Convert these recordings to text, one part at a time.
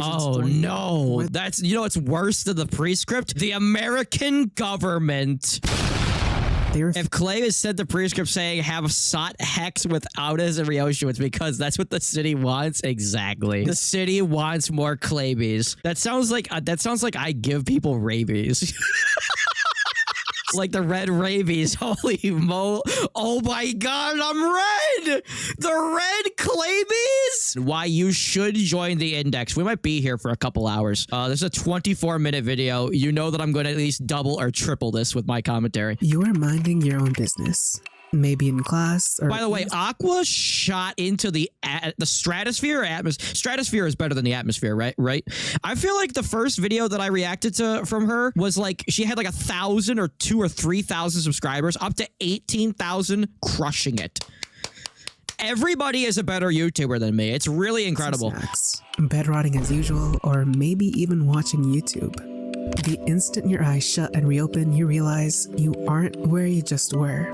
Oh no, that's, you know, it's worse than the prescript. The American government. If Clay has sent the prescript saying have sought hex without as a Ryoshu, it's because that's what the city wants. Exactly. The city wants more Claybees. That sounds like I give people rabies. Like the red rabies. Holy mo! Oh my god, I'm red! The red Claybees! Why you should join the index. We might be here for a couple hours. This is a 24-minute video. You know that I'm going to at least double or triple this with my commentary. You are minding your own business. Maybe in class, or by the way, Aqua shot into the stratosphere or atmosphere. Stratosphere is better than the atmosphere, right? I feel like the first video that I reacted to from her was like she had like 1,000 or 2,000 or 3,000 subscribers, up to 18,000, crushing it. Everybody is a better YouTuber than me. It's really incredible. Bed rotting as usual, or maybe even watching YouTube. The instant your eyes shut and reopen, you realize you aren't where you just were.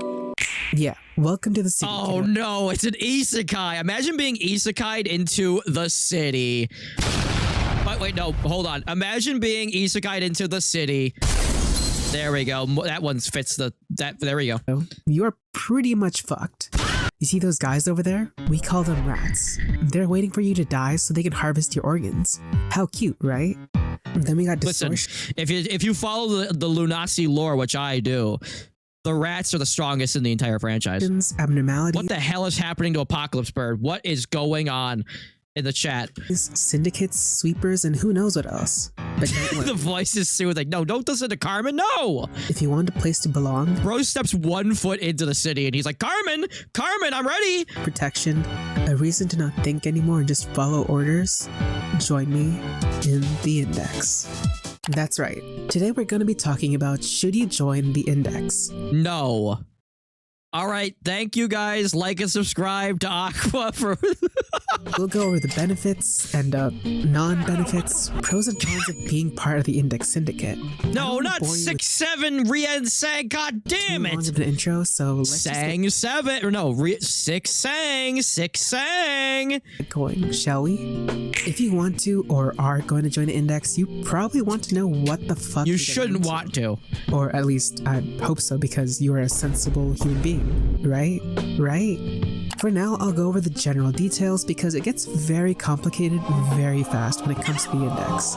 Yeah, welcome to the city. Oh no, it's an isekai. Imagine being isekai'd into the city. But wait, no, hold on. Imagine being isekai'd into the city. There we go. That one fits there we go. You're pretty much fucked. You see those guys over there? We call them rats. They're waiting for you to die so they can harvest your organs. How cute, right? Then we got distortion. Listen, if you follow the Lunasi lore, which I do, the rats are the strongest in the entire franchise. Abnormality. What the hell is happening to Apocalypse Bird? What is going on in the chat? Syndicates, sweepers, and who knows what else. But the voice is soothing. No, don't listen to Carmen. No. If you want a place to belong, bro steps 1 foot into the city and he's like, Carmen, I'm ready. Protection, a reason to not think anymore and just follow orders. Join me in the index. That's right. Today we're going to be talking about should you join the index? No. All right, thank you guys. Like and subscribe to Aqua for... We'll go over the benefits and non-benefits, pros and cons of being part of the index syndicate. No, not 6-7 Rien Sang. God damn it! Long of an intro, so let's Sang 7 or no, 6 Sang. Going, shall we? If you want to or are going to join the index, you probably want to know what the fuck you shouldn't want to, or at least I hope so, because you are a sensible human being, right? For now, I'll go over the general details because it gets very complicated very fast when it comes to the index,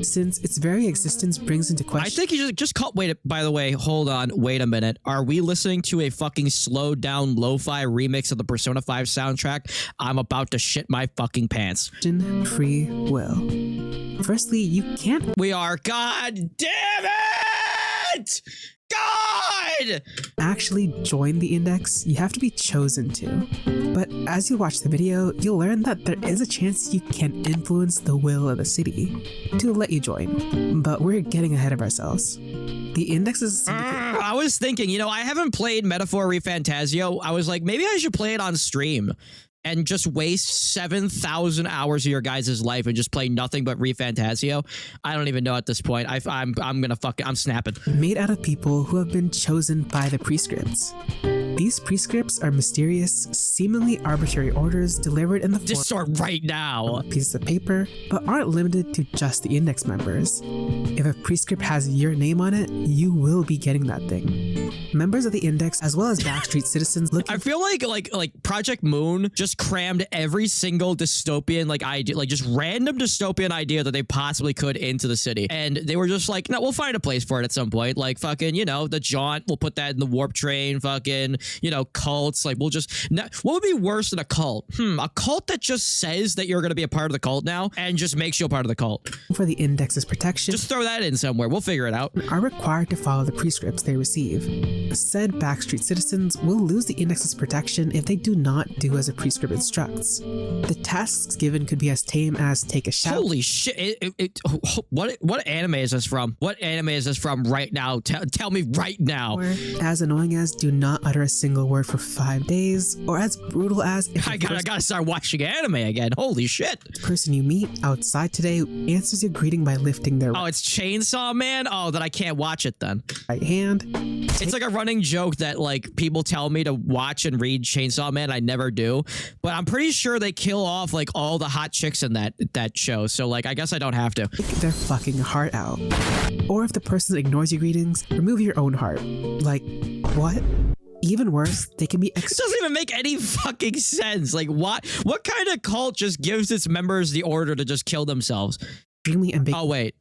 since its very existence brings into question. I think you just call. Wait, by the way, hold on. Wait a minute. Are we listening to a fucking slowed down lo-fi remix of the Persona 5 soundtrack? I'm about to shit my fucking pants. Free will. Firstly, you can't. We are. God damn it! God! Actually join the index. You have to be chosen to. But as you watch the video, you'll learn that there is a chance you can influence the will of the city to let you join. But we're getting ahead of ourselves. The index is a syndicate. I was thinking, you know, I haven't played Metaphor Refantasio. I was like, maybe I should play it on stream and just waste 7,000 hours of your guys' life and just play nothing but Refantasio. I don't even know at this point. I'm gonna I'm snapping. Made out of people who have been chosen by the prescripts. These prescripts are mysterious, seemingly arbitrary orders delivered in the form start right now of pieces of paper, but aren't limited to just the index members. If a prescript has your name on it, you will be getting that thing. Members of the index, as well as Backstreet citizens, I feel like Project Moon just crammed every single dystopian idea, just random dystopian idea that they possibly could into the city, and they were just like, no, we'll find a place for it at some point. Like fucking, you know, the jaunt, we'll put that in the warp train. Fucking, you know, cults, like we'll just. What would be worse than a cult? A cult that just says that you're gonna be a part of the cult now and just makes you a part of the cult. For the index's protection, just throw that in somewhere. We'll figure it out. Are required to follow the prescripts they receive. Said Backstreet citizens will lose the index's protection if they do not do as a prescript instructs. The tasks given could be as tame as take a shower. Holy shit! What anime is this from? What anime is this from right now? Tell me right now. Or as annoying as do not utter a single word for 5 days, or as brutal as if I gotta start watching anime again. Holy shit. the person you meet outside today answers your greeting by lifting their Oh, it's Chainsaw Man? Oh, then I can't watch it then. right hand. It's like a running joke that like people tell me to watch and read Chainsaw Man. I never do, but I'm pretty sure they kill off like all the hot chicks in that show. So like, I guess I don't have to. Take their fucking heart out. Or if the person ignores your greetings, remove your own heart. Like, what? Even worse, they can be It doesn't even make any fucking sense. Like, what kind of cult just gives its members the order to just kill themselves? extremely Oh wait,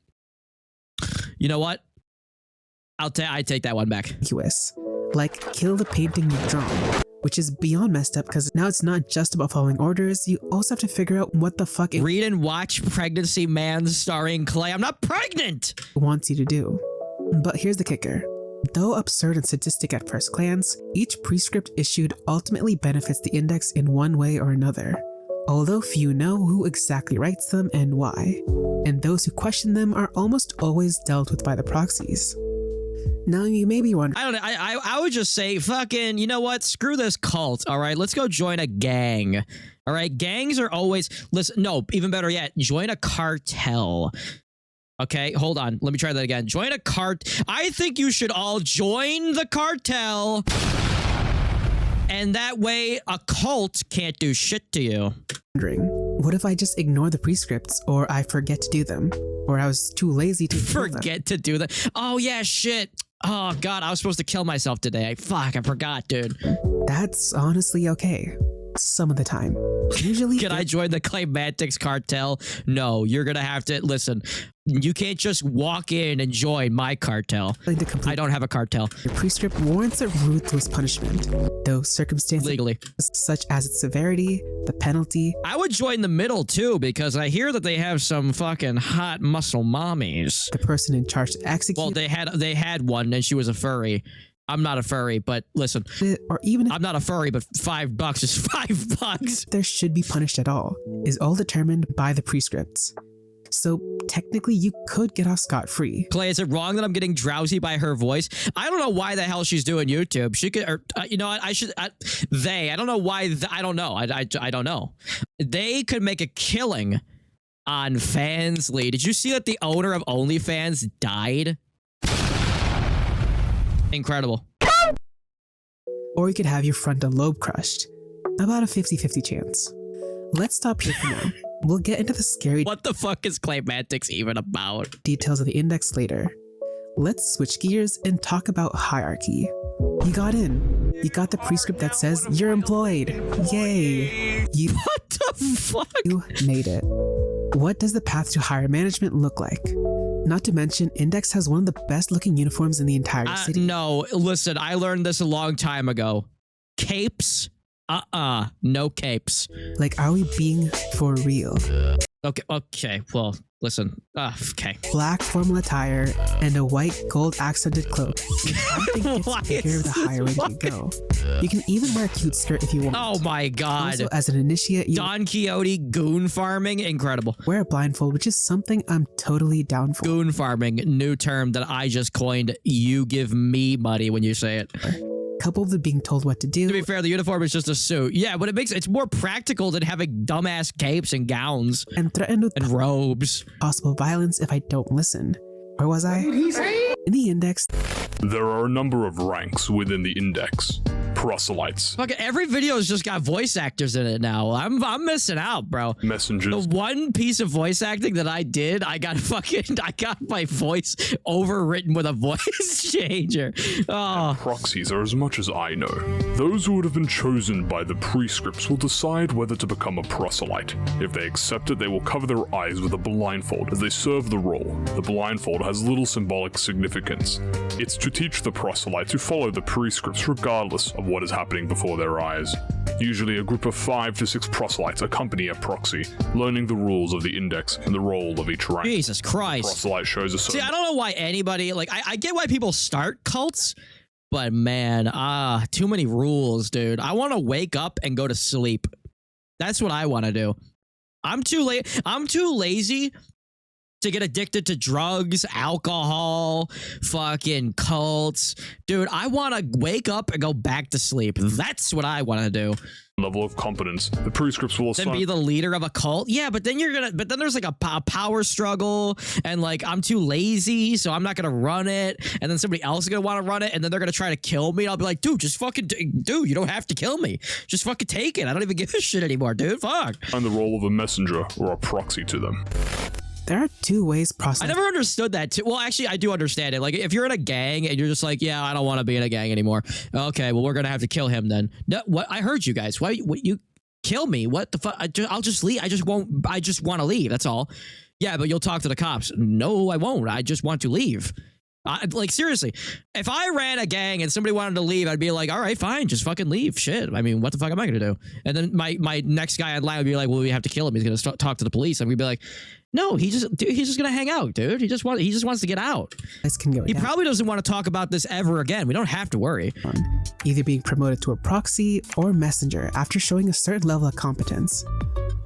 you know what? I take that one back. ambiguous. Like, kill the painting you've drawn. Which is beyond messed up because now it's not just about following orders, you also have to figure out what the fuck it Read and watch Pregnancy Man starring Clay. I'm not pregnant! wants you to do. But here's the kicker. Though absurd and sadistic at first glance, each prescript issued ultimately benefits the index in one way or another, although few know who exactly writes them and why, and those who question them are almost always dealt with by the proxies. Now you may be wondering, I don't know. I would just say, fucking, you know what? Screw this cult, all right? Let's go join a gang, all right? Gangs are always, listen, no, even better yet, join a cartel. Okay, hold on. Let me try that again. Join a I think you should all join the cartel. And that way, a cult can't do shit to you. what if I just ignore the prescripts, or I forget to do them, or I was too lazy to kill them? Forget to do that. Oh, yeah, shit. Oh, God, I was supposed to kill myself today. Fuck, I forgot, dude. That's honestly okay. Some of the time. Usually, Can I join the Claymantics cartel? No, you're gonna have to, listen, you can't just walk in and join my cartel. I don't have a cartel. The prescript warrants a ruthless punishment, though circumstances Legally. such as its severity, the penalty, I would join the middle too, because I hear that they have some fucking hot muscle mommies. the person in charge to execute Well, they had one and she was a furry. I'm not a furry, but listen, it, or even if I'm not a furry, but $5 is $5. there should be punished at all, is all determined by the prescripts. So technically you could get off scot-free. Clay, is it wrong that I'm getting drowsy by her voice? I don't know why the hell she's doing YouTube. She could, or you know what? I don't know why. I don't know. I don't know. They could make a killing on Fansly. Did you see that the owner of OnlyFans died? Incredible. Or you could have your frontal lobe crushed. About a 50-50 chance. Let's stop here for now. We'll get into the scary What the fuck is Claymantics even about? details of the index later. Let's switch gears and talk about hierarchy. You got in. You got the prescript that says you're employed. Yay. What the fuck? You made it. What does the path to higher management look like? Not to mention, Index has one of the best looking uniforms in the entire city. No, listen, I learned this a long time ago. Capes? No capes. Like, are we being for real? Okay, well, listen. Okay. Black formal attire and a white gold accented cloak. I think Why it's bigger is the this higher rank you go. You can even wear a cute skirt if you want. Oh my god. Also, as an initiate, you Don Quixote goon farming, incredible. wear a blindfold, which is something I'm totally down for. Goon farming, new term that I just coined. You give me money when you say it. Coupled with being told what to do. To be fair, the uniform is just a suit. Yeah, but it's more practical than having dumbass capes and gowns And threatened with and robes. possible violence if I don't listen. Or was I? In the Index, There are a number of ranks within the index. Proselytes, Fucking every video's just got voice actors in it now. I'm missing out, bro. messengers, The one piece of voice acting that I did, I got my voice overwritten with a voice changer. Oh, proxies are as much as I know. Those who would have been chosen by the prescripts will decide whether to become a proselyte. If they accept it, they will cover their eyes with a blindfold as they serve the role. The blindfold has little symbolic significance. It's to teach the proselyte to follow the prescripts regardless of what is happening before their eyes. Usually a group of 5 to 6 proselytes accompany a proxy, learning the rules of the index and the role of each rank. Jesus Christ. Proselyte shows a certain See, I don't know why anybody, like, I get why people start cults, but man, too many rules, dude. I want to wake up and go to sleep. That's what I want to do. I'm too lazy to get addicted to drugs, alcohol, fucking cults. Dude, I want to wake up and go back to sleep. That's what I want to do. Level of competence. The prescripts will assign. Then be the leader of a cult. Yeah, but then there's like a power struggle, and like I'm too lazy, so I'm not gonna run it. And then somebody else is gonna want to run it, and then they're gonna try to kill me. I'll be like, dude, just fucking, dude, you don't have to kill me. Just fucking take it. I don't even give a shit anymore, dude. Fuck. And the role of a messenger or a proxy to them. There are two ways I never understood that too. Well, actually, I do understand it. Like, if you're in a gang and you're just like, yeah, I don't want to be in a gang anymore. Okay, well, we're gonna have to kill him then. No, what? I heard you guys. Why? What, you kill me? What the fuck? I'll just leave. I just want to leave. That's all. Yeah, but you'll talk to the cops. No, I won't. I just want to leave. Like, seriously, if I ran a gang and somebody wanted to leave, I'd be like, all right, fine, just fucking leave. Shit. I mean, what the fuck am I gonna do? And then my next guy in line would be like, well, we have to kill him. He's gonna talk to the police, and we'd be like, no, he's just gonna hang out, dude. He just wants to get out. This can go He down. probably doesn't want to talk about this ever again. We don't have to worry. Either being promoted to a proxy or messenger after showing a certain level of competence.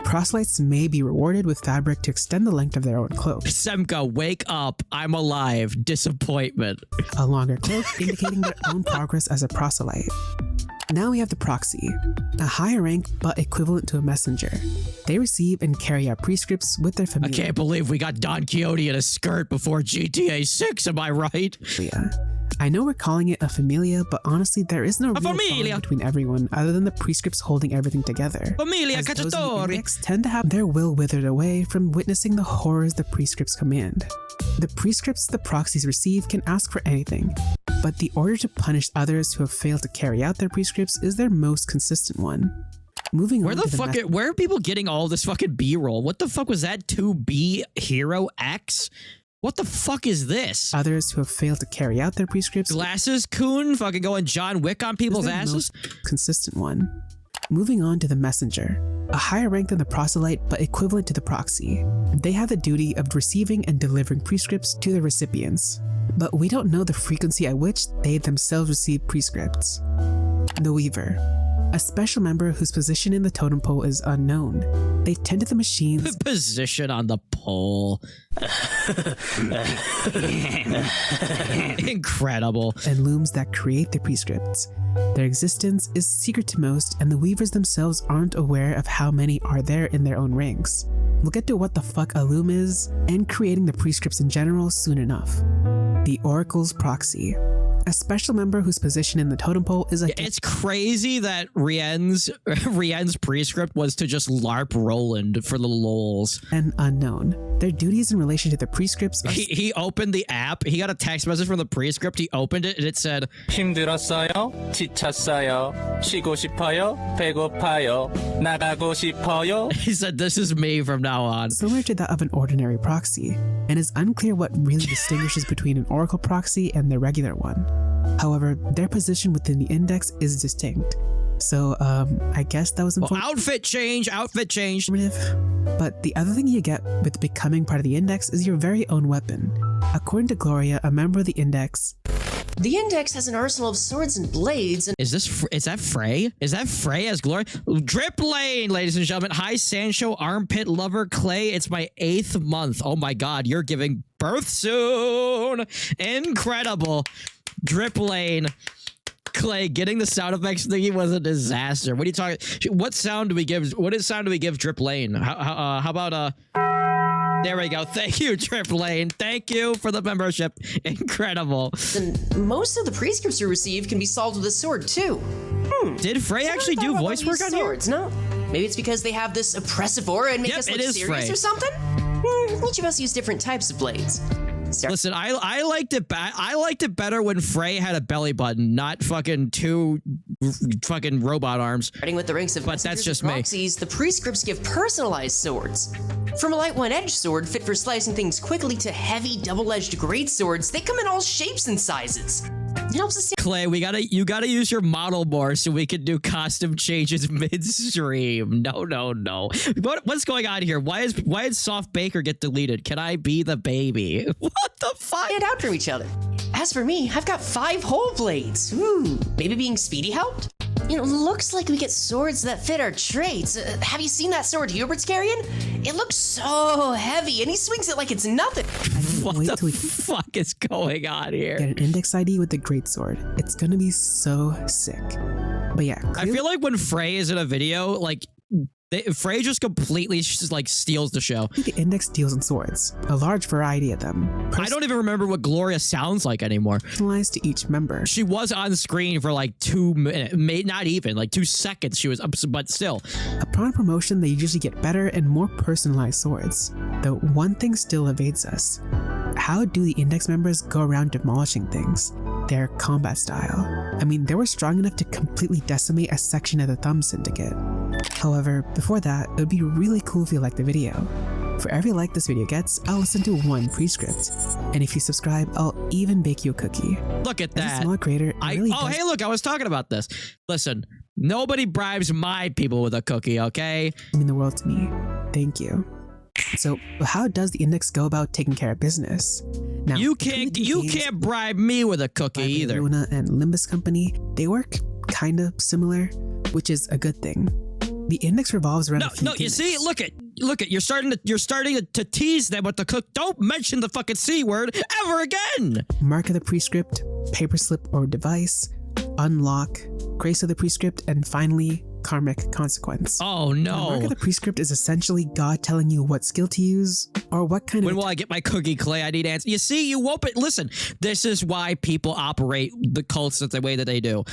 Proselytes may be rewarded with fabric to extend the length of their own cloak. Semka, wake up. I'm alive. Disappointment. A longer cloak indicating their own progress as a proselyte. Now we have the proxy, a higher rank but equivalent to a messenger. They receive and carry out prescripts with their I familia. can't believe we got Don Quixote in a skirt before GTA 6, am I right? I know we're calling it a familia, but honestly, there is no real familia. bond between everyone other than the prescripts holding everything together. Familia As those in the Cacciatori. index tend to have their will withered away from witnessing the horrors the prescripts command. The prescripts the proxies receive can ask for anything, but the order to punish others who have failed to carry out their prescripts is their most consistent one. Moving Where on the to fuck? Where are people getting all this fucking B-roll? What the fuck was that? 2B Hero X? What the fuck is this? Others who have failed to carry out their prescripts Glasses Coon fucking going John Wick on is people's their asses? most consistent one. Moving on to the messenger, a higher rank than the proselyte but equivalent to the proxy. They have the duty of receiving and delivering prescripts to their recipients, but we don't know the frequency at which they themselves receive prescripts. The weaver, a special member whose position in the totem pole is unknown. They tend to the machines Position on the pole. Incredible. and looms that create the prescripts. Their existence is secret to most, and the weavers themselves aren't aware of how many are there in their own ranks. We'll get to what the fuck a loom is, and creating the prescripts in general soon enough. The Oracle's proxy, a special member whose position in the totem pole is a It's crazy that Rien's prescript was to just LARP Roland for the lols. and unknown. Their duties in relation to the prescripts are He opened the app. He got a text message from the prescript. He opened it and it said, 힘들었어요? 지쳤어요? 쉬고 싶어요? 배고파요? 나가고 싶어요? he said, this is me from now on. similar to that of an ordinary proxy, and it's unclear what really distinguishes between an Oracle proxy and the regular one. However, their position within the index is distinct. So, I guess that was Well, informative. outfit change. But the other thing you get with becoming part of the index is your very own weapon. According to Gloria, a member of the index, The Index has an arsenal of swords and blades, and Is that Frey? Is that Frey as Glory? Drip Lane, ladies and gentlemen. Hi, Sancho, Armpit Lover, Clay. It's my 8th month. Oh my God, you're giving birth soon. Incredible. Drip Lane. Clay, getting the sound effects thingy was a disaster. What are you talking? What sound do we give? What sound do we give Drip Lane? How about There we go. Thank you, Drip Lane. Thank you for the membership. Incredible. most of the prescripts you receive can be solved with a sword too. Did Frey actually do voice work on here? swords, no? Maybe it's because they have this oppressive aura and make Yep, us look it is serious Frey. or something? Each of us use different types of blades. Listen, I liked it. I liked it better when Frey had a belly button, not fucking two fucking robot arms. Starting with the ranks of But that's messengers just and me. proxies, the prescripts give personalized swords. From a light one-edged sword fit for slicing things quickly to heavy double-edged great swords, they come in all shapes and sizes. It helps us Clay, you gotta use your model more so we can do costume changes midstream. No. What's going on here? Why did Soft Baker get deleted? Can I be the baby? What the fuck? stand out from each other. As for me, I've got 5 whole blades. Maybe being speedy helped? looks like we get swords that fit our traits. Have you seen that sword Hubert's carrying? It looks so heavy, and he swings it like it's nothing. What the fuck is going on here? Get an index ID with the greatsword. It's gonna be so sick. But yeah, I feel like when Frey is in a video, like Frey just completely like steals the show. the index deals in swords, a large variety of them. I don't even remember what Gloria sounds like anymore. Personalized to each member. She was on screen for like 2 minutes, not even like 2 seconds. She was up, but still. Upon promotion, they usually get better and more personalized swords. Though one thing still evades us. How do the index members go around demolishing things? Their combat style. I mean, they were strong enough to completely decimate a section of the Thumb Syndicate. However, before that, it would be really cool if you liked the video. For every like this video gets, I'll listen to 1 prescript. And if you subscribe, I'll even bake you a cookie. Look at As that. a small creator, Hey, look, I was talking about this. Listen, nobody bribes my people with a cookie, okay? mean the world to me. Thank you. So, how does the index go about taking care of business? Now, You can't bribe me with a cookie either. Luna and Limbus Company, they work kind of similar, which is a good thing. The index revolves around a few You see, gimmicks. look at you're starting to tease them with the cook. Don't mention the fucking C word ever again. Mark of the prescript, paper slip or device, unlock, grace of the prescript, and finally, karmic consequence. Oh The no. mark of the prescript is essentially God telling you what skill to use or what kind When of will I get my cookie, Clay? I need answers. You see, you won't. But listen, this is why people operate the cults the way that they do.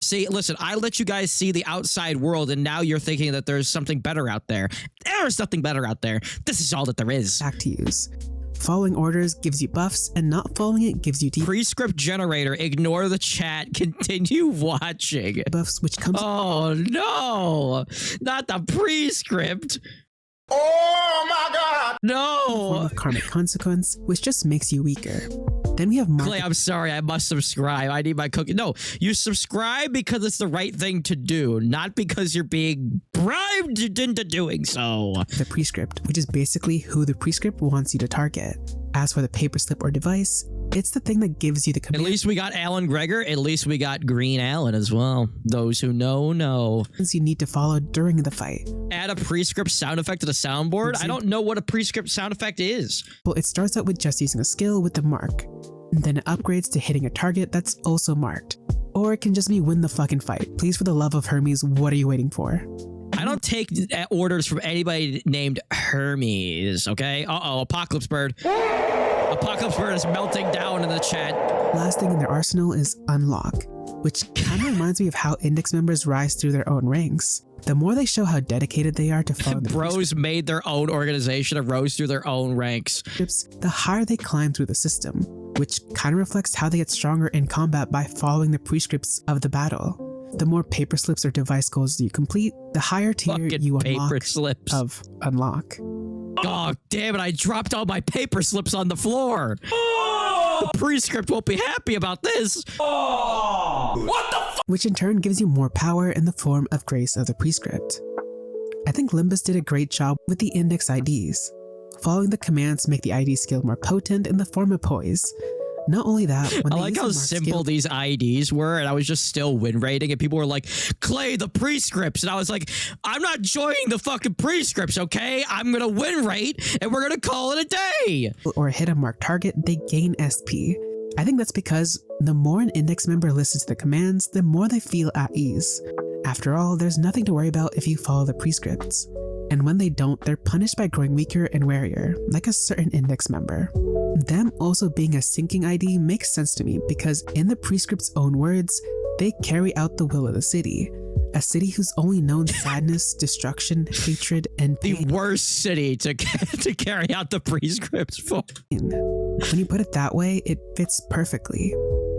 See, listen, I let you guys see the outside world, and now you're thinking that there's something better out there. There's nothing better out there. This is all that there is. act to use. Following orders gives you buffs, and not following it gives you Prescript generator. Ignore the chat. Continue watching. debuffs, which comes Oh no, not the prescript. Oh my God! in the form No. of karmic consequence, which just makes you weaker. Then we have mark Clay, I'm sorry. I must subscribe. I need my cookie. No, you subscribe because it's the right thing to do, not because you're being bribed into doing so. the prescript, which is basically who the prescript wants you to target. As for the paper slip or device, it's the thing that gives you the At commands least we got Alan Gregor. At least we got Green Alan as well. Those who know. you need to follow during the fight. Add a prescript sound effect to the soundboard. I don't know what a prescript sound effect is. Well, it starts out with just using a skill with the mark. And then it upgrades to hitting a target that's also marked. Or it can just be win the fucking fight. Please, for the love of Hermes, what are you waiting for? I don't take orders from anybody named Hermes, okay? Uh-oh, Apocalypse Bird. Apocalypse Bird is melting down in the chat. Last thing in their arsenal is unlock, which kind of reminds me of how index members rise through their own ranks. The more they show how dedicated they are to following the Bros made their own organization and rose through their own ranks. prescripts, the higher they climb through the system, which kind of reflects how they get stronger in combat by following the prescripts of the battle. The more paper slips or device goals you complete, the higher tier Fucking you paper unlock slips. of unlock. Oh, damn it. I dropped all my paper slips on the floor. The prescript won't be happy about this. Which in turn gives you more power in the form of grace of the prescript. I think Limbus did a great job with the index IDs. Following the commands make the ID skill more potent in the form of poise. Not only that, when I they like use how the mark simple skill, these IDs were, and I was just still win rating, and people were like, Clay, the prescripts. And I was like, I'm not joining the fucking prescripts, okay? I'm gonna win rate, and we're gonna call it a day. or hit a marked target, they gain SP. I think that's because the more an index member listens to the commands, the more they feel at ease. After all, there's nothing to worry about if you follow the prescripts. And when they don't, they're punished by growing weaker and warier, like a certain index member. Them also being a sinking ID makes sense to me because in the prescript's own words, they carry out the will of the city. A city who's only known sadness, destruction, hatred, and The pain. worst city to carry out the prescripts for. When you put it that way, it fits perfectly.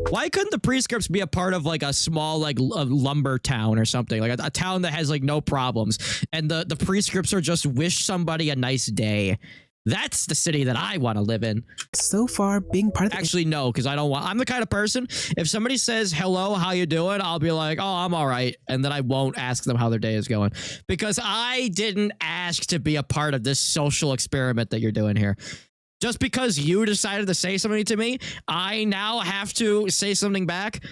Why couldn't the prescripts be a part of like a small like lumber town or something, like a town that has like no problems, and the prescripts are just wish somebody a nice day? That's the city that I want to live in. So far, being part of the Actually, no, because I don't want. I'm the kind of person. If somebody says hello, how you doing, I'll be like, oh, I'm all right, and then I won't ask them how their day is going because I didn't ask to be a part of this social experiment that you're doing here. Just because you decided to say something to me, I now have to say something back.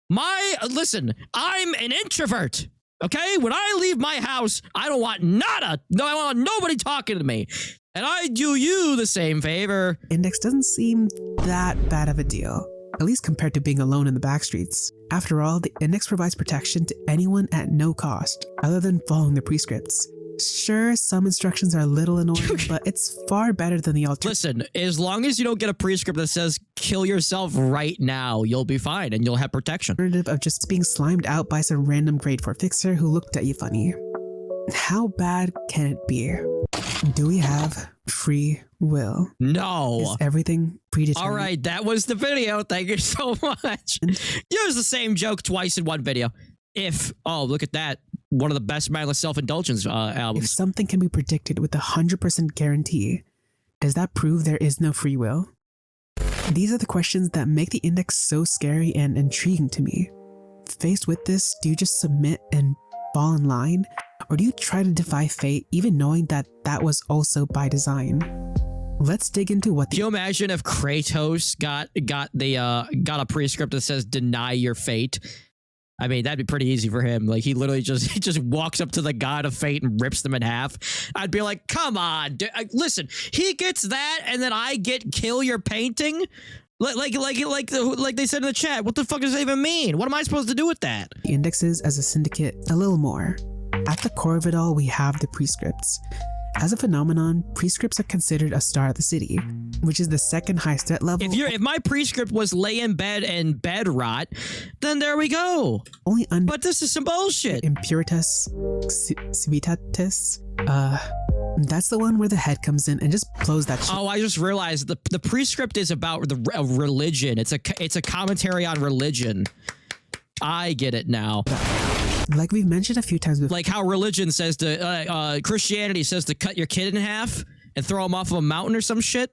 Listen, I'm an introvert. Okay, when I leave my house, I don't want nada. No, I want nobody talking to me. And I do you the same favor. Index doesn't seem that bad of a deal, at least compared to being alone in the backstreets. After all, the Index provides protection to anyone at no cost, other than following the prescripts. Sure, some instructions are a little annoying, but it's far better than the alternative. Listen, as long as you don't get a prescript that says kill yourself right now, you'll be fine and you'll have protection. Of just being slimed out by some random grade 4 fixer who looked at you funny. How bad can it be? Do we have free will? No. Is everything predetermined? All right, that was the video. Thank you so much. Use the same joke twice in one video. Oh, look at that. One of the best mindless self-indulgence albums. If something can be predicted with 100% guarantee, does that prove there is no free will? These are the questions that make the Index so scary and intriguing to me. Faced with this, do you just submit and fall in line? Or do you try to defy fate even knowing that that was also by design? Let's dig into what Can you imagine if Kratos got a prescript that says deny your fate? I mean, that'd be pretty easy for him. Like, he literally just walks up to the god of fate and rips them in half. I'd be like, come on, listen, he gets that and then I get kill your painting? Like they said in the chat, what the fuck does that even mean? What am I supposed to do with that? The Indexes as a syndicate a little more. At the core of it all, we have the prescripts. As a phenomenon, prescripts are considered a star of the city, which is the second highest threat level. If my prescript was lay in bed and bed rot, then there we go. But this is some bullshit. Impuritas civitatis. That's the one where the head comes in and just blows that shit. Oh, I just realized the prescript is about religion. It's a commentary on religion. I get it now. Like we've mentioned a few times before. Like how religion says to, Christianity says to cut your kid in half and throw him off of a mountain or some shit.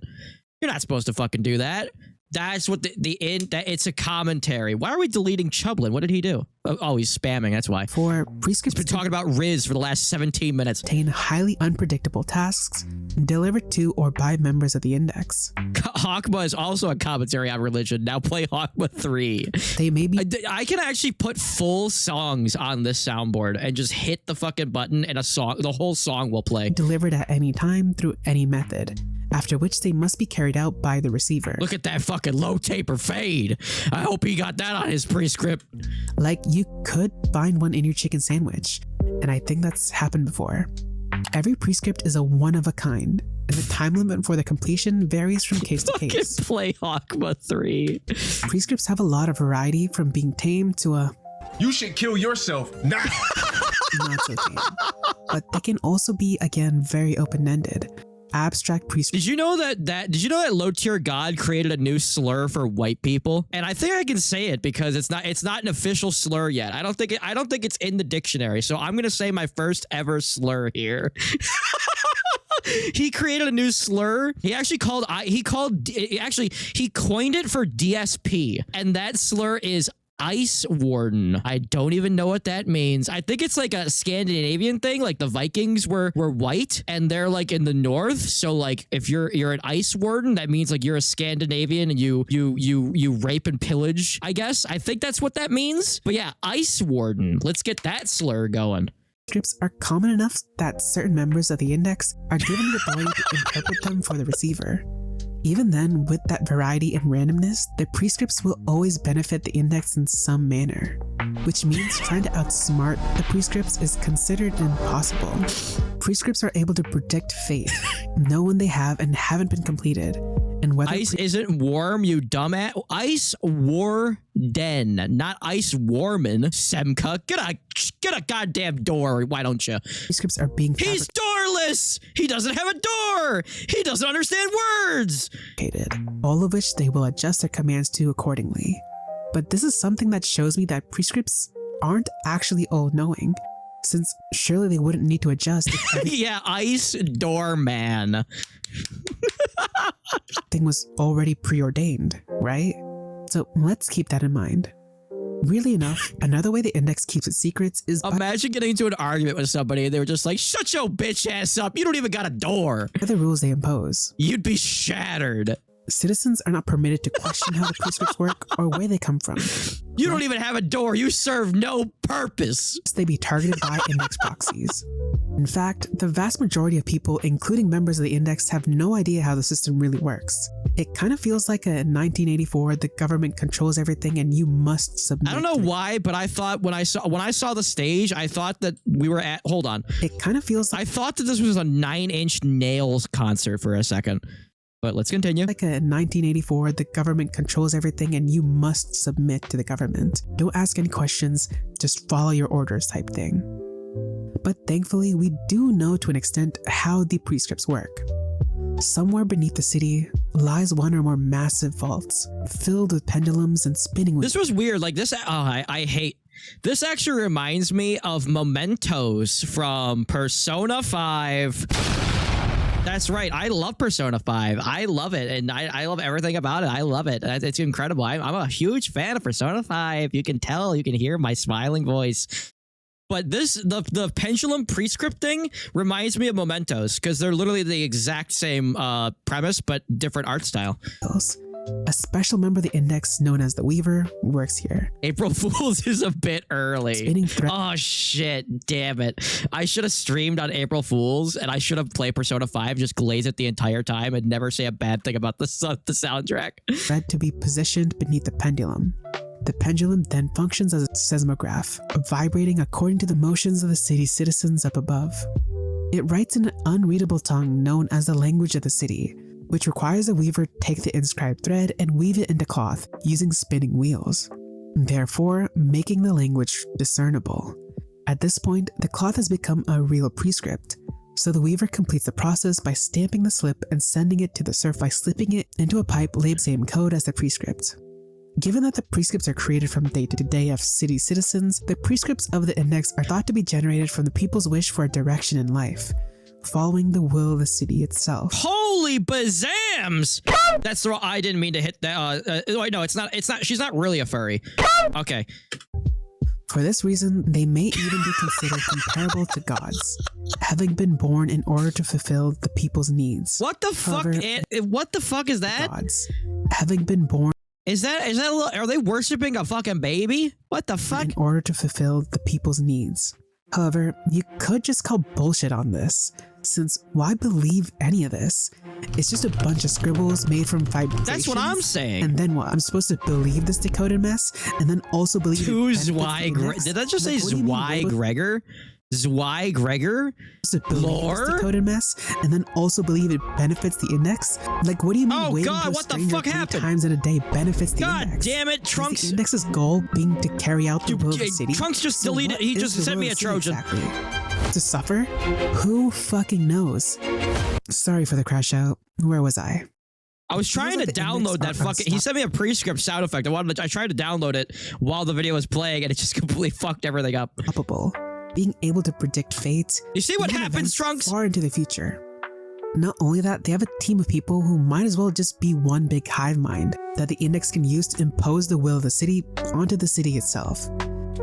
You're not supposed to fucking do that. That's what it's a commentary. Why are we deleting Chublin? What did he do? Oh, he's spamming. That's why. For prescripts, he's been talking about Riz for the last 17 minutes. Contain highly unpredictable tasks delivered to or by members of the Index. Hawkma is also a commentary on religion. Now play Hawkma 3. They may be. I can actually put full songs on this soundboard and just hit the fucking button and the whole song will play. Delivered at any time through any method, after which they must be carried out by the receiver. Look at that fucking low taper fade. I hope he got that on his prescript. Like, you could find one in your chicken sandwich, and I think that's happened before. Every prescript is a one of a kind, and the time limit for the completion varies from case to case. Play Hawkma 3. Prescripts have a lot of variety, from being tamed to a "You should kill yourself now." not so tame. But they can also be, again, very open-ended. Abstract prescripts. Did you know that low tier god created a new slur for white people? And I think I can say it because it's not an official slur yet. I don't think it's in the dictionary. So I'm gonna say my first ever slur here. He created a new slur. He coined it for DSP, and that slur is Ice Warden. I don't even know what that means. I think it's like a Scandinavian thing. Like the Vikings were white and they're like in the north. So like if you're an Ice Warden, that means like you're a Scandinavian and you rape and pillage, I guess. I think that's what that means. But yeah, Ice Warden. Let's get that slur going. Scripts are common enough that certain members of the Index are given the ability to interpret them for the receiver. Even then, with that variety and randomness, the prescripts will always benefit the Index in some manner, which means trying to outsmart the prescripts is considered impossible. Prescripts are able to predict fate, know when they have and haven't been completed, and whether Ice isn't warm, you dumbass. Ice Warden, not Ice Warman. Semka, get a goddamn door. Why don't you? prescripts are being He's doorless. He doesn't have a door. He doesn't understand words. fabricated, all of which they will adjust their commands to accordingly. But this is something that shows me that prescripts aren't actually all-knowing, since surely they wouldn't need to adjust if Yeah, Ice Doorman. everything was already preordained, right? So let's keep that in mind. Really enough, another way the Index keeps its secrets is by Imagine getting into an argument with somebody and they were just like, shut your bitch ass up. You don't even got a door. the rules they impose. You'd be shattered. Citizens are not permitted to question how the prescripts work or where they come from. You don't even have a door. You serve no purpose. They be targeted by index proxies. In fact, the vast majority of people, including members of the index, have no idea how the system really works. It kind of feels like a 1984, the government controls everything and you must submit. I don't know why, but I thought when I saw the stage, I thought that we were at, hold on. It kind of feels I thought that this was a 9 Inch Nails concert for a second. But let's continue. Like a 1984, the government controls everything and you must submit to the government. Don't ask any questions, just follow your orders type thing. But thankfully, we do know to an extent how the prescripts work. Somewhere beneath the city lies one or more massive vaults, filled with pendulums and spinning wheels. This was weird. Like this, I hate. This actually reminds me of Mementos from Persona 5. That's right. I love Persona 5. I love it. And I love everything about it. I love it. It's incredible. I'm a huge fan of Persona 5. You can tell, you can hear my smiling voice. But the pendulum prescript thing reminds me of Mementos because they're literally the exact same premise, but different art style. A special member of the index known as the Weaver works here. April Fool's is a bit early. Spinning oh shit, damn it. I should have streamed on April Fool's and I should have played Persona 5, just glaze it the entire time and never say a bad thing about the soundtrack. Said to be positioned beneath the pendulum. The pendulum then functions as a seismograph, vibrating according to the motions of the city's citizens up above. It writes in an unreadable tongue known as the language of the city, which requires the weaver take the inscribed thread and weave it into cloth using spinning wheels, therefore making the language discernible. At this point, the cloth has become a real prescript, so the weaver completes the process by stamping the slip and sending it to the serf by slipping it into a pipe labeled same code as the prescript. Given that the prescripts are created from day to day of city citizens, the prescripts of the index are thought to be generated from the people's wish for a direction in life, following the will of the city itself. Holy bazams! That's the wrong. I didn't mean to hit that. Wait, no, it's not. It's not. She's not really a furry. Okay. For this reason, they may even be considered comparable to gods, having been born in order to fulfill the people's needs. What the fuck? What the fuck is that? Gods, having been born. Is that? Are they worshiping a fucking baby? What the fuck? In order to fulfill the people's needs. However, you could just call bullshit on this, since why believe any of this? It's just a bunch of scribbles made from vibrations. That's what I'm saying. And then what? I'm supposed to believe this decoded mess, and then also believe Did that just say Zweigregor? Zweigregor? Lore? Decoded mess, and then also believe it benefits the index? Like, what do you mean? Oh god, what the fuck happened? Times in a day benefits the index. God damn it, Trunks! Is the index's goal being to carry out the will of the city? Trunks just deleted. He just sent me a Trojan. Exactly. To suffer? Who fucking knows? Sorry for the crash out. Where was I? I was trying to download that fucking. He sent me a prescript sound effect. I tried to download it while the video was playing, and it just completely fucked everything up. Being able to predict fate. You see what happens, Trunks? Far into the future. Not only that, they have a team of people who might as well just be one big hive mind that the index can use to impose the will of the city onto the city itself.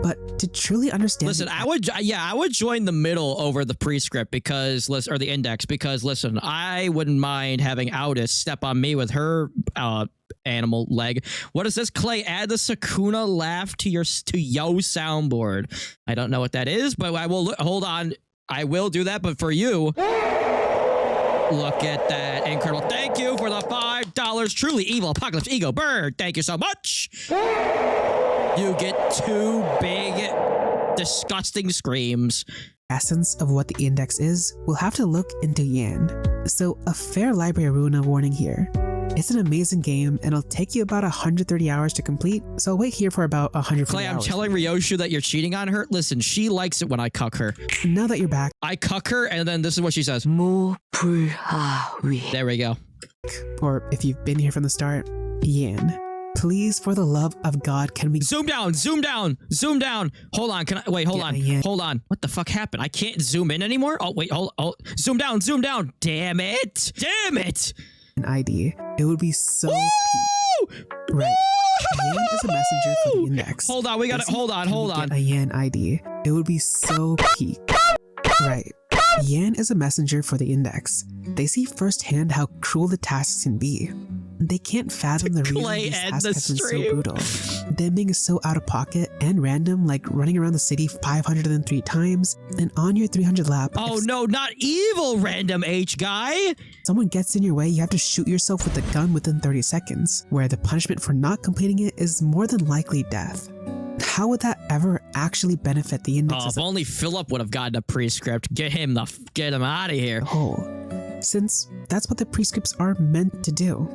But to truly understand, listen, I would join the middle over the prescript because or the index because listen, I wouldn't mind having Audis step on me with her animal leg. What is this, Clay? Add the Sakuna laugh to yo soundboard. I don't know what that is, but I will hold on. I will do that, but for you, look at that incredible. Thank you for the $5. Truly evil apocalypse ego bird. Thank you so much. You get 2 big, disgusting screams. Essence of what the index is, we'll have to look into Yan. So a fair library Runa warning here. It's an amazing game and it'll take you about 130 hours to complete, so I'll wait here for about 140 Clay, hours. I'm telling Ryoshu that you're cheating on her. Listen, she likes it when I cuck her. Now that you're back, I cuck her and then this is what she says. There we go. Or if you've been here from the start, Yan. Please, for the love of God, can we zoom down, zoom down, zoom down. Hold on, can I wait, hold on. What the fuck happened? I can't zoom in anymore? Oh wait, hold. Zoom down, zoom down. Damn it. Damn it. An ID. It would be so peak. Right. Yan is a messenger for the index. Hold on, we got to hold on. A Yan ID. It would be so peak. Right. Yan is a messenger for the index. They see firsthand how cruel the tasks can be. They can't fathom the reason Clay these and tasks the have been so stream. brutal. Them being so out of pocket and random, like running around the city 503 times, and on your 300 lap, Oh if no, not evil random H guy. someone gets in your way, you have to shoot yourself with a gun within 30 seconds, where the punishment for not completing it is more than likely death. How would that ever actually benefit the index Oh, as if only Philip would have gotten a prescript. Get him out of here. a whole? Since that's what the prescripts are meant to do.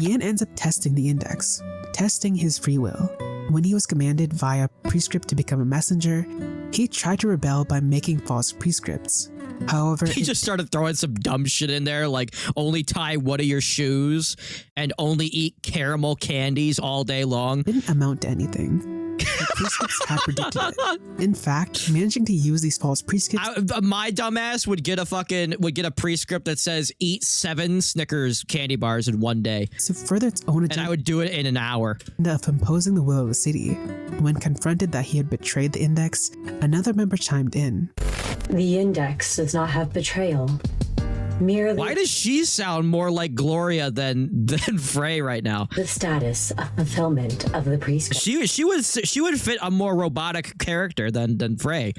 Yan ends up testing the index, testing his free will. When he was commanded via prescript to become a messenger, he tried to rebel by making false prescripts. However, He just started throwing some dumb shit in there, like only tie one of your shoes and only eat caramel candies all day long. didn't amount to anything. The prescripts had predicted it. In fact, managing to use these false prescripts My dumbass would get a prescript that says eat 7 Snickers candy bars in one day, to further its own and I agenda would do it in an hour. of imposing the will of the city. When confronted that he had betrayed the index, another member chimed in. The index does not have betrayal. Merely Why does she sound more like Gloria than Frey right now? the status of fulfillment of the prescripts. She would fit a more robotic character than Frey.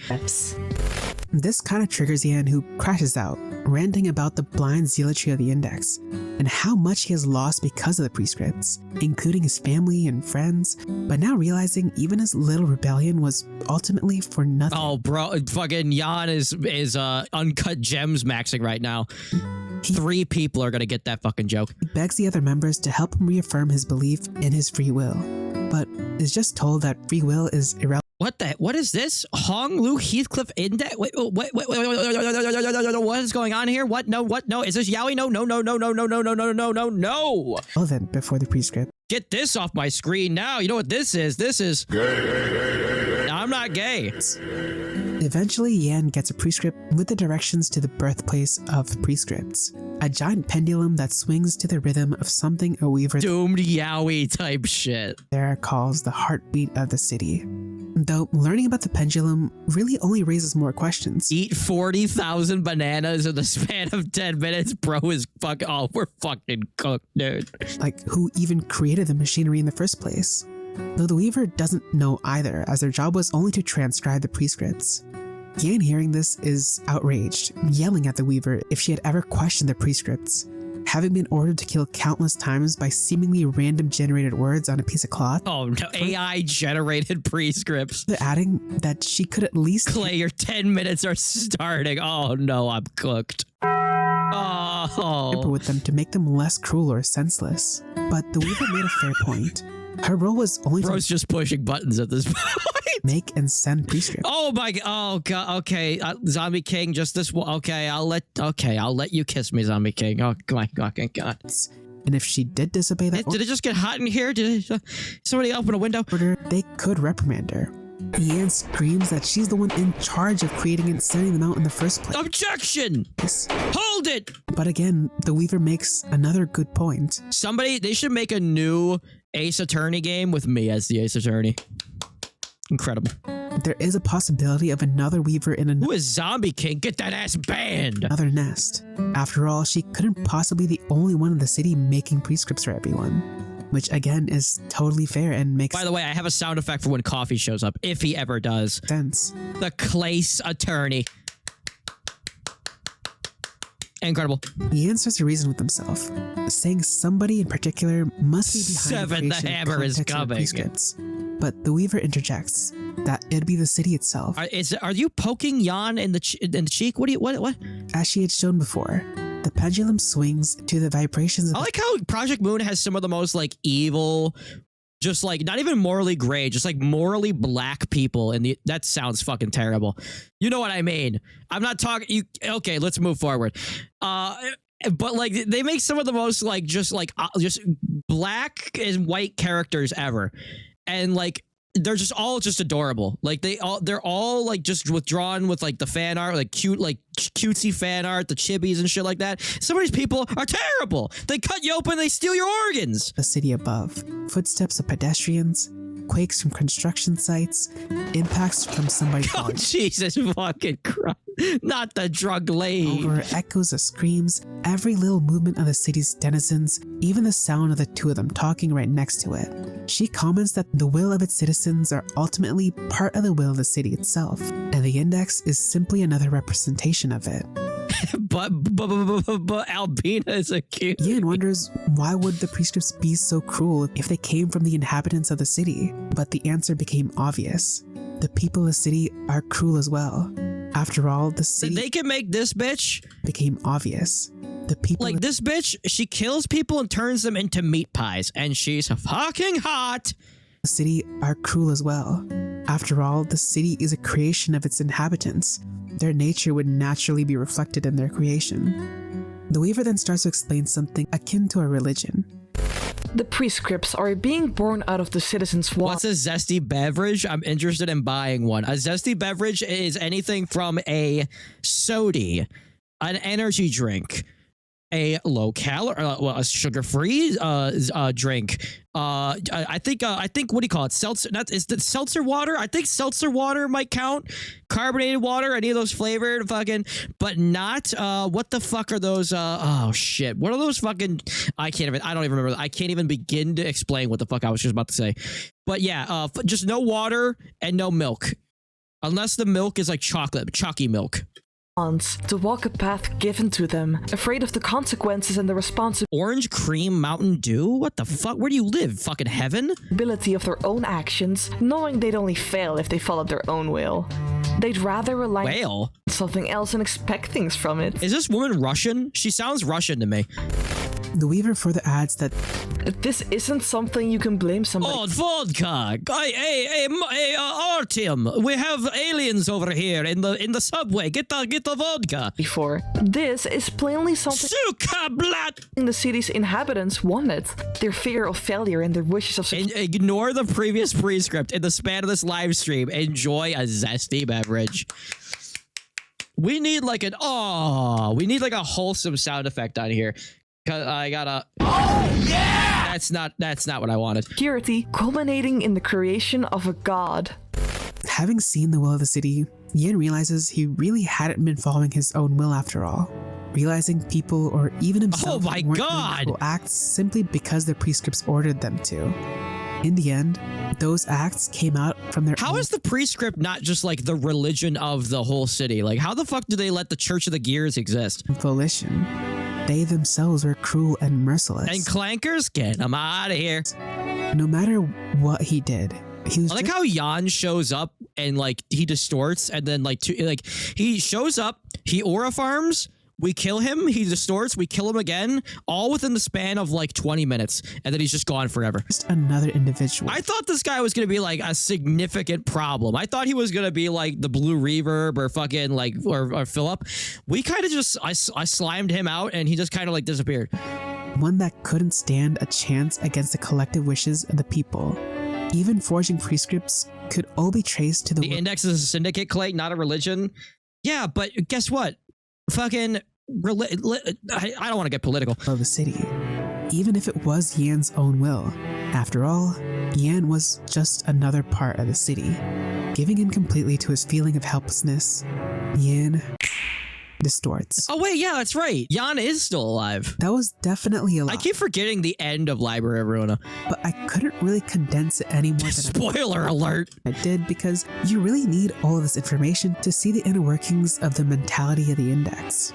This kind of triggers Yan, who crashes out, ranting about the blind zealotry of the index and how much he has lost because of the prescripts, including his family and friends, but now realizing even his little rebellion was ultimately for nothing. Oh, bro, fucking Jan is uncut gems maxing right now. 3 people are gonna get that fucking joke. He begs the other members to help him reaffirm his belief in his free will, but is just told that free will is irrelevant. What is this? Hong Lu Heathcliff Index? Wait, what is going on here? What? No, is this Yaoi? No. Before the prescript. Get this off my screen now. You know what this is? This is gay. I'm not gay. Eventually, Yan gets a prescript with the directions to the birthplace of prescripts. A giant pendulum that swings to the rhythm of something a weaver Doomed Yaoi type shit. there calls the heartbeat of the city. Though learning about the pendulum really only raises more questions. Eat 40,000 bananas in the span of 10 minutes, bro. Is fuck. Oh, we're fucking cooked, dude. Like, who even created the machinery in the first place? Though the Weaver doesn't know either, as their job was only to transcribe the prescripts. Yan, hearing this, is outraged, yelling at the Weaver if she had ever questioned the prescripts. Having been ordered to kill countless times by seemingly random generated words on a piece of cloth, Oh no, AI generated prescripts. adding that she could at least Clay, your 10 minutes are starting. Oh no, I'm cooked. tamper Oh. with them to make them less cruel or senseless. But the Weaver made a fair point. Her role was only Bro's to just pushing buttons at this point. make and send prescripts. Oh my god. Oh god. Okay. Zombie King, just this one. Okay, I'll let you kiss me, Zombie King. Oh my fucking god. And if she did disobey that Did it just get hot in here? Did somebody open a window? order, they could reprimand her. Yan screams that she's the one in charge of creating and sending them out in the first place. Objection! Hold it! But again, the Weaver makes another good point. They should make a new Ace Attorney game with me as the Ace Attorney. Incredible. There is a possibility of another Weaver in Who is Zombie King? Get that ass banned! another nest. After all, she couldn't possibly be the only one in the city making prescripts for everyone. Which again is totally fair and makes By the way, I have a sound effect for when Coffee shows up, if he ever does. sense. The Clace Attorney. Incredible. He answers to reason with himself, saying somebody in particular must be behind Seven, the the creation and hammer is context of the coming. prescripts. But the Weaver interjects that it'd be the city itself. Are you poking Jan in the cheek? What? As she had shown before, the pendulum swings to the vibrations of I like how Project Moon has some of the most like evil, just like not even morally gray, just like morally black people in the. That sounds fucking terrible. You know what I mean? I'm not talking. Okay, let's move forward. But like they make some of the most like just black and white characters ever, and like they're just all just adorable. Like they're all like just withdrawn with like the fan art, like cutesy fan art, the chibis and shit like that. Some of these people are terrible. They cut you open, they steal your organs. the city above, footsteps of pedestrians, quakes from construction sites, impacts from somebody Oh, falling Jesus fucking Christ. Not the drug lady. over, echoes of screams, every little movement of the city's denizens, even the sound of the two of them talking right next to it. She comments that the will of its citizens are ultimately part of the will of the city itself, and the index is simply another representation of it. but Albina is a cute. Yan wonders why would the prescripts be so cruel if they came from the inhabitants of the city, but the answer became obvious. The people of the city are cruel as well. After all, the city They can make this bitch became obvious. The people like this bitch. She kills people and turns them into meat pies, and she's fucking hot. the city are cruel as well. After all, the city is a creation of its inhabitants. Their nature would naturally be reflected in their creation. The Weaver then starts to explain something akin to a religion. The prescripts are being born out of the citizens' What's a zesty beverage? I'm interested in buying one. A zesty beverage is anything from a soda, an energy drink, a low calorie, a sugar-free drink. I think what do you call it? Seltzer? Is it seltzer water? I think seltzer water might count. Carbonated water, any of those flavored fucking, but not what the fuck are those? Oh shit! What are those fucking? I don't even remember. I can't even begin to explain what the fuck I was just about to say. But yeah, just no water and no milk, unless the milk is like chocolate, chalky milk. to walk a path given to them, afraid of the consequences and the Orange cream Mountain Dew? What the fuck? Where do you live? Fucking heaven? responsibility of their own actions, knowing they'd only fail if they followed their own will. They'd rather rely Whale? on something else and expect things from it. Is this woman Russian? She sounds Russian to me. The Weaver further adds that This isn't something you can blame somebody Oh, vodka! Hey, Artyom, we have aliens over here in the subway. Get the vodka. for. This is plainly something Suka blat. the city's inhabitants wanted. Their fear of failure and their wishes of Ignore the previous prescript. In the span of this live stream, enjoy a zesty beverage. We need like a wholesome sound effect on here. Cause I gotta. Oh yeah! That's not what I wanted. security, culminating in the creation of a god. having seen the will of the city, Yin realizes he really hadn't been following his own will after all. Realizing people or even himself Oh my weren't God! doing acts simply because the prescripts ordered them to. In the end, those acts came out from their How own is the prescript not just like the religion of the whole city? Like, how the fuck do they let the Church of the Gears exist? volition. They themselves were cruel and merciless. And clankers, get them out of here. No matter what he did, he was I like just how Jan shows up and like he distorts, and then he shows up, he aura farms, we kill him, he distorts, we kill him again, all within the span of like 20 minutes, and then he's just gone forever. just another individual. I thought this guy was gonna be like a significant problem. I thought he was gonna be like the Blue Reverb or fucking like or Philip. We kind of just I slimed him out, and he just kind of like disappeared. One that couldn't stand a chance against the collective wishes of the people. Even forging prescripts could all be traced to The index is a syndicate, Clay, not a religion. Yeah, but guess what? Fucking I don't want to get political. of the city, even if it was Yan's own will. After all, Yan was just another part of the city. Giving in completely to his feeling of helplessness, Yan distorts. Oh wait, yeah, that's right. Jan is still alive. That was definitely a lot, I keep forgetting the end of Library of Ruina. but I couldn't really condense it any more than Spoiler alert. I did, because you really need all of this information to see the inner workings of the mentality of the index.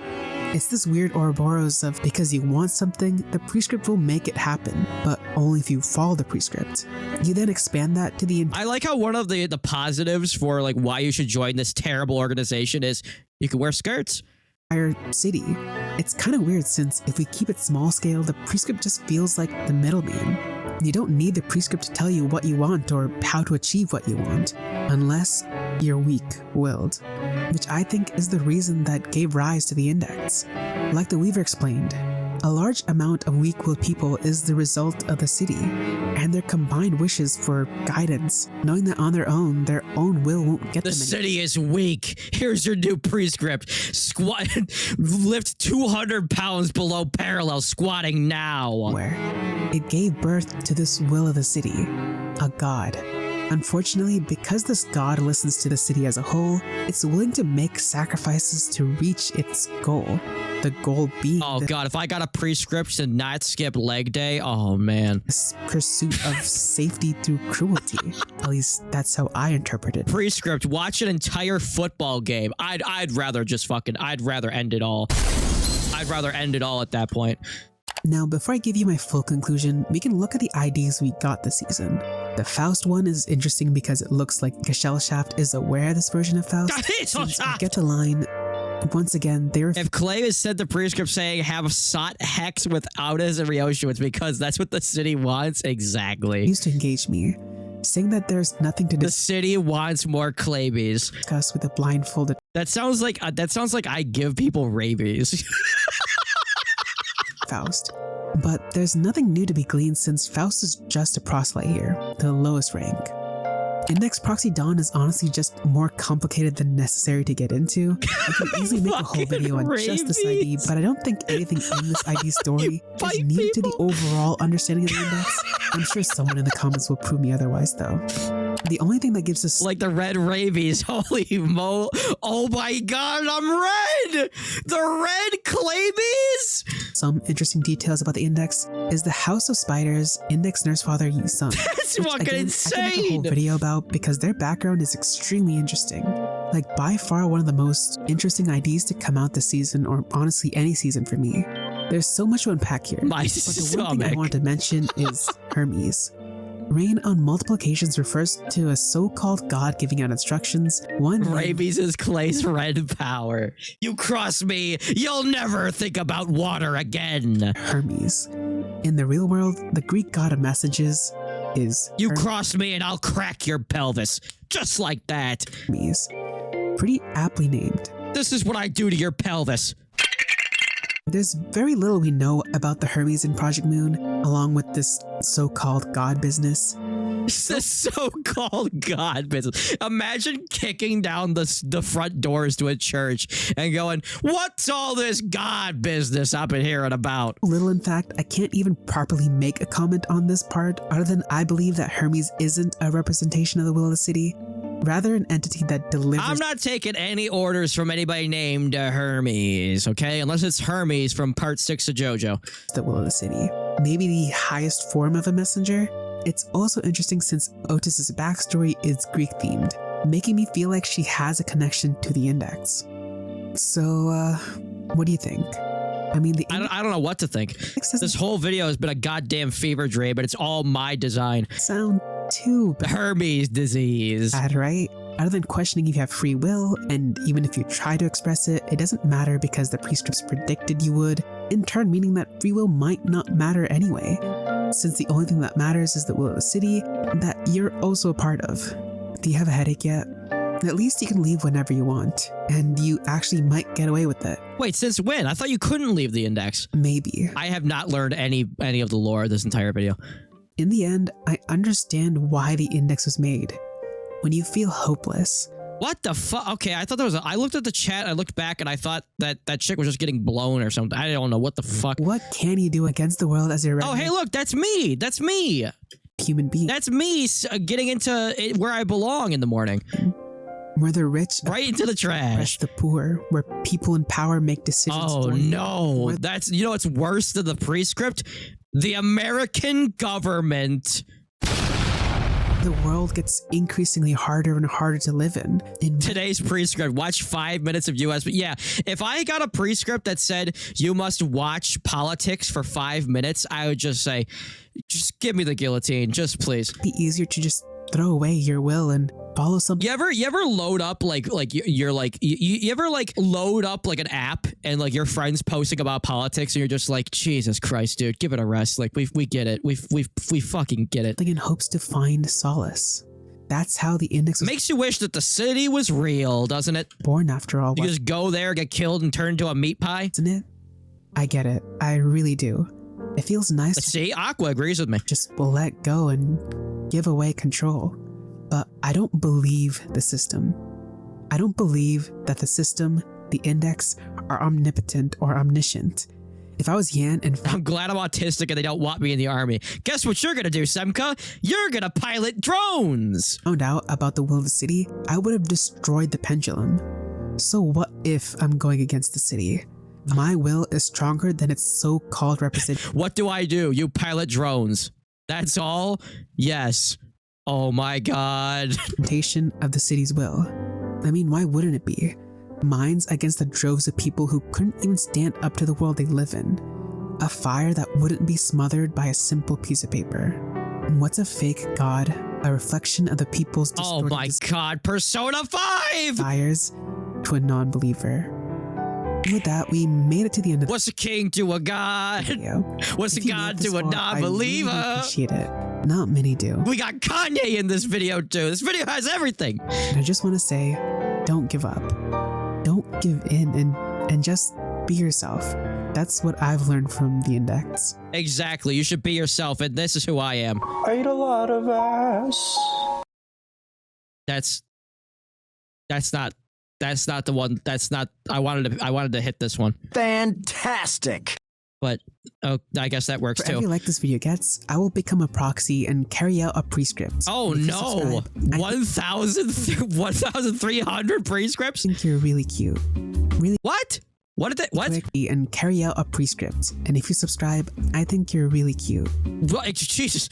It's this weird Ouroboros of because you want something, the prescript will make it happen, but only if you follow the prescript. You then expand that to the I like how one of the positives for like why you should join this terrible organization is you can wear skirts. entire city. It's kind of weird since if we keep it small scale, the prescript just feels like the middleman. You don't need the prescript to tell you what you want or how to achieve what you want, unless you're weak-willed, which I think is the reason that gave rise to the index. Like the Weaver explained, a large amount of weak-willed people is the result of the city and their combined wishes for guidance, knowing that on their own will won't get The them city is weak. Here's your new prescript. Squat, lift 200 pounds below parallel squatting now. anywhere. It gave birth to this will of the city, a god. Unfortunately, because this god listens to the city as a whole, it's willing to make sacrifices to reach its goal. The goal being God, if I got a prescript to not skip leg day, oh man. this pursuit of safety through cruelty. At least that's how I interpret it. Prescript, watch an entire football game. I'd rather end it all. I'd rather end it all at that point. Now, before I give you my full conclusion, we can look at the IDs we got this season. The Faust one is interesting because it looks like Gesellschaft is aware of this version of Faust. Since we get to line, once again, if Clay has said the prescript saying have Sot Hex without as a Ryoshu, it's because that's what the city wants. Exactly. Used to engage me, saying that there's nothing to The city wants more Claybees. discuss with a blindfolded That sounds like I give people rabies. Faust. But there's nothing new to be gleaned since Faust is just a proselyte here, the lowest rank. Index Proxy Dawn is honestly just more complicated than necessary to get into. I could easily make a whole video on just this ID, but I don't think anything in this ID story is needed to the overall understanding of the index. I'm sure someone in the comments will prove me otherwise though. The only thing that gives us like the red rabies. Holy mo! Oh my god, I'm red! The red Claybees! some interesting details about the index is the House of Spiders Index Nurse Father Yi Sun. That's which, fucking again, insane! I can make a whole video about because their background is extremely interesting. Like by far one of the most interesting IDs to come out this season, or honestly any season for me. There's so much to unpack here. My but the one stomach. thing I wanted to mention is Hermes. Rain on multiple occasions refers to a so-called god giving out instructions. One Rabies is Clay's red power. You cross me, you'll never think about water again. Hermes. In the real world, the Greek god of messages is You cross me and I'll crack your pelvis. Just like that. Hermes. Pretty aptly named. This is what I do to your pelvis. There's very little we know about the Hermes in Project Moon, along with this so-called god business. The so-called god business. Imagine kicking down the front doors to a church and going, what's all this god business I've been hearing about? Little in fact, I can't even properly make a comment on this part, other than I believe that Hermes isn't a representation of the will of the city, rather an entity that delivers. I'm not taking any orders from anybody named Hermes, okay? Unless it's Hermes from part 6 of JoJo. The will of the city. Maybe the highest form of a messenger. It's also interesting since Otis's backstory is Greek themed, making me feel like she has a connection to the index. So, what do you think? I mean, I don't know what to think. This whole video has been a goddamn fever dream, but it's all my design. Sound too bad. Hermes disease. Bad, right? Other than questioning if you have free will, and even if you try to express it, it doesn't matter because the prescripts predicted you would, in turn meaning that free will might not matter anyway, since the only thing that matters is the will of the city that you're also a part of. Do you have a headache yet? At least you can leave whenever you want, and you actually might get away with it. Wait, since when? I thought you couldn't leave the index. Maybe. I have not learned any of the lore this entire video. In the end, I understand why the index was made. When you feel hopeless. What the fuck? Okay, I thought there was I looked at the chat, I looked back, and I thought that chick was just getting blown or something. I don't know what the fuck. What can you do against the world as a Oh, hey, look, that's me. That's me. Human being. That's me getting into it where I belong in the morning. Where the rich right into the trash. Oppress the poor, where people in power make decisions. Oh for you. no, that's what's worse than the prescript? The American government. The world gets increasingly harder and harder to live in. Today's prescript, watch 5 minutes of US. But yeah, if I got a prescript that said you must watch politics for 5 minutes, I would just say, just give me the guillotine, just please. It'd be easier to just throw away your will and follow something. You ever load up you ever load up like an app and like your friends posting about politics and you're just like, Jesus Christ, dude, give it a rest. Like we get it. We fucking get it. In hopes to find solace. That's how the index was makes you wish that the city was real, doesn't it? Born after all. You just go there, get killed, and turn into a meat pie. Isn't it? I get it. I really do. It feels nice. See, Aqua agrees with me. Just let go and give away control. But I don't believe the system. I don't believe that the system, the index, are omnipotent or omniscient. If I was Yan and I'm glad I'm autistic and they don't want me in the army. Guess what you're gonna do, Semka? You're gonna pilot drones! found out about the will of the city, I would have destroyed the pendulum. So what if I'm going against the city? My will is stronger than its so-called representation What do? You pilot drones. That's all? Yes. Oh my god. of the city's will. I mean, why wouldn't it be? Minds against the droves of people who couldn't even stand up to the world they live in. A fire that wouldn't be smothered by a simple piece of paper. And what's a fake god? A reflection of the people's distorted Oh my god, Persona 5! desires to a non-believer. And with that, we made it to the end of the What's a king to a god? video. What's a If you made god it this to a far, non-believer? I really appreciate it. Not many do. We got Kanye in this video too. This video has everything. And I just want to say, don't give up. Don't give in and just be yourself. That's what I've learned from the index. Exactly. You should be yourself, and this is who I am. I ate a lot of ass. That's not the one. That's not. I wanted to hit this one, Fantastic. but oh, I guess that works For every too. like this video gets, I will become a proxy and carry out a prescript. Oh And if you no! subscribe, I 1,300 prescripts? think you're really cute. Really What? What did they? What? quickly and carry out a prescript. And if you subscribe, I think you're really cute. What? Jesus!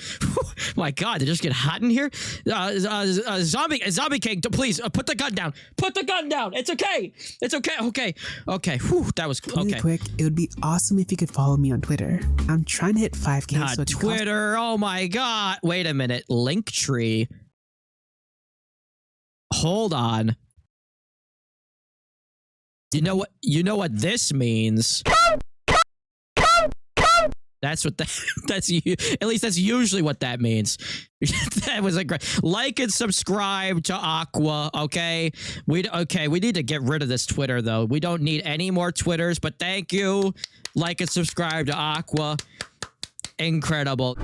My God! Did it just get hot in here? Zombie King, please put the gun down. Put the gun down. It's okay. It's okay. Okay. Whew, that was Really okay. quick, it would be awesome if you could follow me on Twitter. I'm trying to hit 5K. God, so it costs Twitter. Oh my God! Wait a minute. Linktree. Hold on. You know what this means. That's what that's at least that's usually what that means. That was a great like and subscribe to Aqua, okay? We need to get rid of this Twitter though. We don't need any more Twitters, but thank you. Like and subscribe to Aqua. Incredible.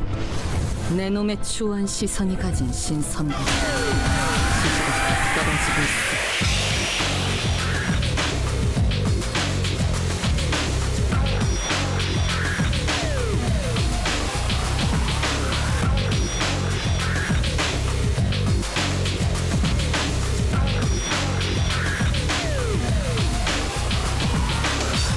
내 놈의 추한 시선이 가진 신선감.